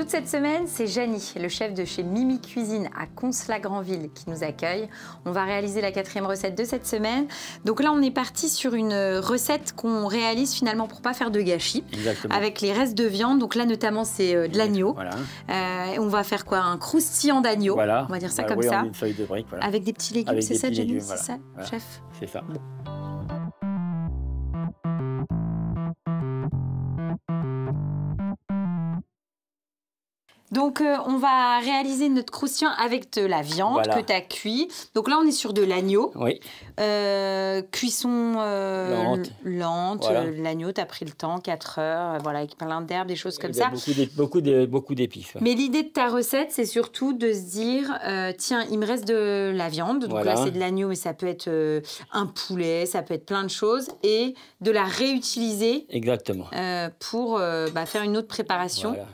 toute cette semaine, c'est Janie, le chef de chez Mimi Cuisine à Cons-la-Granville qui nous accueille. On va réaliser la 4e recette de cette semaine. Donc là, on est parti sur une recette qu'on réalise finalement pour pas faire de gâchis. Exactement. Avec les restes de viande. Donc là, notamment, c'est de l'agneau. Voilà. On va faire quoi? Un croustillant d'agneau. Voilà. On va dire ça Voilà, comme oui, ça. Une feuille de brique. Voilà. Avec des petits légumes, c'est ça, Janie? Voilà. C'est ça, Voilà. chef? C'est ça. Donc, on va réaliser notre croustillant avec de la viande que tu as cuit. Donc là, on est sur de l'agneau. Oui. Cuisson lente. Voilà. L'agneau, tu as pris le temps, 4 heures, voilà, avec plein d'herbes, des choses comme ça. Beaucoup d'épices. Ouais. Mais l'idée de ta recette, c'est surtout de se dire, tiens, il me reste de la viande. Donc voilà. là, c'est de l'agneau, mais ça peut être un poulet, ça peut être plein de choses. Et de la réutiliser. Exactement. Pour faire une autre préparation. Voilà.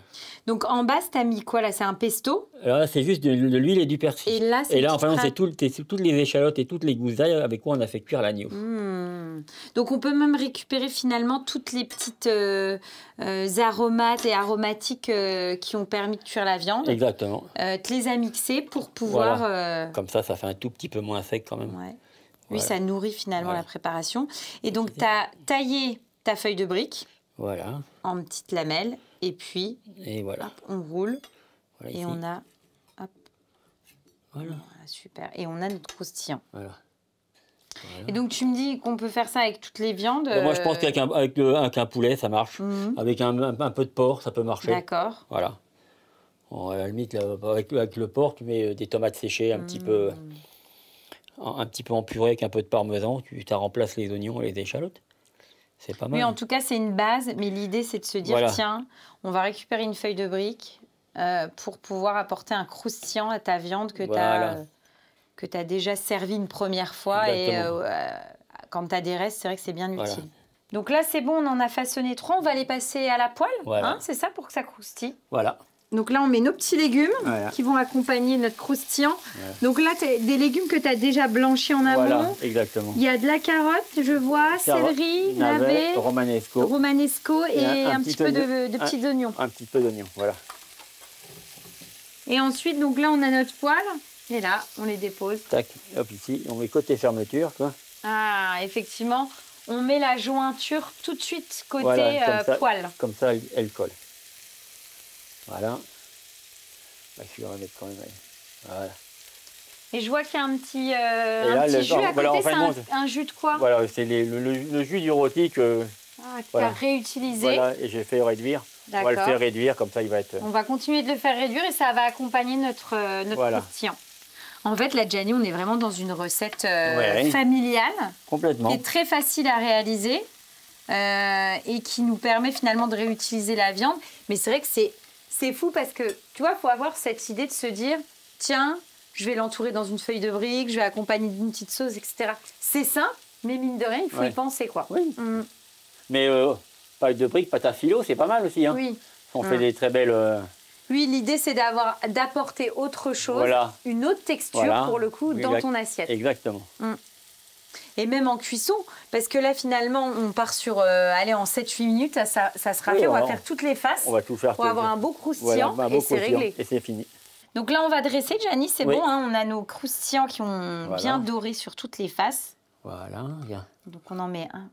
Donc en base, tu as mis quoi là? C'est un pesto? Alors là, c'est juste de l'huile et du persil. Et là, enfin, c'est toutes les échalotes et toutes les gousses d'ail avec quoi on a fait cuire l'agneau. Donc on peut même récupérer finalement toutes les petites aromates et aromatiques qui ont permis de cuire la viande. Exactement. Tu les as mixées pour pouvoir... Voilà. Comme ça fait un tout petit peu moins sec quand même. Ouais. Oui, voilà. ça nourrit finalement la préparation. Et donc tu as taillé ta feuille de brique en petites lamelles. Et puis, voilà. Hop, on roule. Voilà, et ici. on a... Hop. Voilà. Super. Et on a notre croustillant. Voilà. Et donc, tu me dis qu'on peut faire ça avec toutes les viandes. Moi, je pense qu'avec un poulet, ça marche. Avec un peu de porc, ça peut marcher. D'accord. Voilà. Bon, à la limite, là, avec le porc, tu mets des tomates séchées un petit peu en purée avec un peu de parmesan. Tu remplaces les oignons et les échalotes. C'est pas mal. Oui, en tout cas, c'est une base. Mais l'idée, c'est de se dire, tiens, on va récupérer une feuille de brique pour pouvoir apporter un croustillant à ta viande que tu as déjà servi une première fois. Exactement. Et quand tu as des restes, c'est vrai que c'est bien utile. Donc là, c'est bon, on en a façonné 3. On va les passer à la poêle. Hein, c'est ça, pour que ça croustille. Voilà. Donc là, on met nos petits légumes qui vont accompagner notre croustillant. Voilà. Donc là, des légumes que tu as déjà blanchis en amont. Voilà, exactement. Il y a de la carotte, je vois, céleri, navet, romanesco et un petit peu de petits oignons. Un petit peu d'oignons, voilà. Et ensuite, donc là, on a notre poêle. Et là, on les dépose. Tac, hop, ici, on met côté fermeture, quoi. Ah, effectivement, on met la jointure tout de suite côté poêle. Comme ça, elle colle. Voilà. Je vais remettre quand même. Voilà. Et je vois qu'il y a un petit jus à côté. C'est un jus de quoi? Voilà, c'est le jus du rôti que tu as réutilisé. Voilà, et j'ai fait réduire. On va le faire réduire, comme ça il va être... On va continuer de le faire réduire et ça va accompagner notre croustillant. En fait, là, Janie, on est vraiment dans une recette familiale. Complètement. Qui est très facile à réaliser et qui nous permet finalement de réutiliser la viande. Mais c'est vrai que c'est fou parce que, tu vois, il faut avoir cette idée de se dire, tiens, je vais l'entourer dans une feuille de brique, je vais accompagner d'une petite sauce, etc. C'est simple, mais mine de rien, il faut y penser, quoi. Oui. Mais feuille de brique, pâte à filo, c'est pas mal aussi. Hein. Oui. On fait des très belles... Oui, l'idée, c'est d'apporter autre chose, une autre texture, pour le coup, dans ton assiette. Exactement. Et même en cuisson, parce que là, finalement, on part sur, allez, en 7-8 minutes, ça sera fait. On va faire toutes les faces. On va tout faire. Pour avoir un beau croustillant, et c'est réglé. Et c'est fini. Donc là, on va dresser, Janie, c'est bon. Hein, on a nos croustillants qui ont bien doré sur toutes les faces. Voilà, bien. Donc on en met un.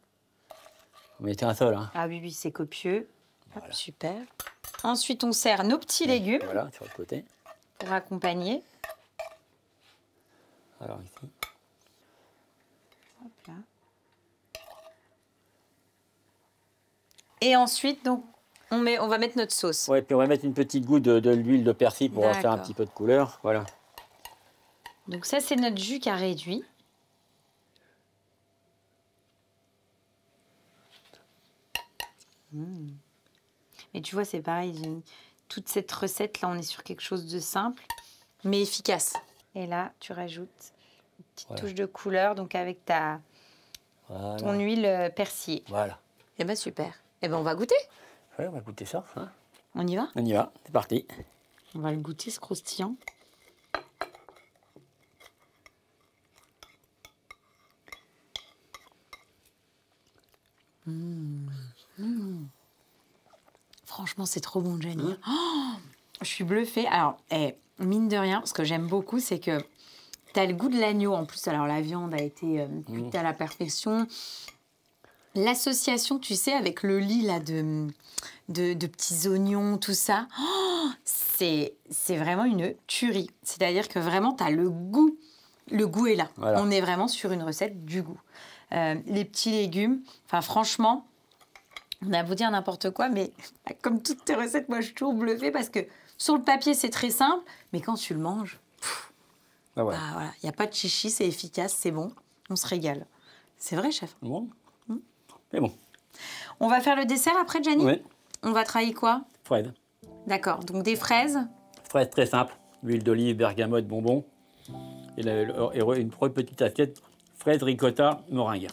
On mettait un seul. Hein. Ah oui, c'est copieux. Hop, super. Ensuite, on sert nos petits légumes. Voilà, sur le côté. Pour accompagner. Alors ici. Hop là. Et ensuite, donc, on va mettre notre sauce. Oui, puis on va mettre une petite goutte de l'huile de persil pour faire un petit peu de couleur. Voilà. Donc ça, c'est notre jus qui a réduit. Et tu vois, c'est pareil. Toute cette recette, là, on est sur quelque chose de simple, mais efficace. Et là, tu rajoutes une petite touche de couleur, donc avec ton huile persillée. Voilà. Eh bien, super. Eh bien, on va goûter. Oui, on va goûter ça. Hein. On y va? On y va, c'est parti. On va le goûter, ce croustillant. Franchement, c'est trop bon, Janie. Oh, je suis bluffée. Alors, mine de rien, ce que j'aime beaucoup, c'est que tu as le goût de l'agneau. En plus, alors la viande a été cuite à la perfection. L'association, tu sais, avec le lit là, de petits oignons, tout ça, c'est vraiment une tuerie. C'est-à-dire que vraiment, tu as le goût. Le goût est là. Voilà. On est vraiment sur une recette du goût. Les petits légumes, enfin franchement, on a beau dire n'importe quoi, mais comme toutes tes recettes, moi je suis toujours bluffée parce que sur le papier c'est très simple, mais quand tu le manges, voilà, y a pas de chichi, c'est efficace, c'est bon, on se régale. C'est vrai, chef. Bon. C'est bon. On va faire le dessert après, Gianni? Oui. On va travailler quoi? Fraises. D'accord, donc des fraises. Fraises très simples, huile d'olive, bergamote, bonbons. Et une petite assiette fraises, ricotta, meringue.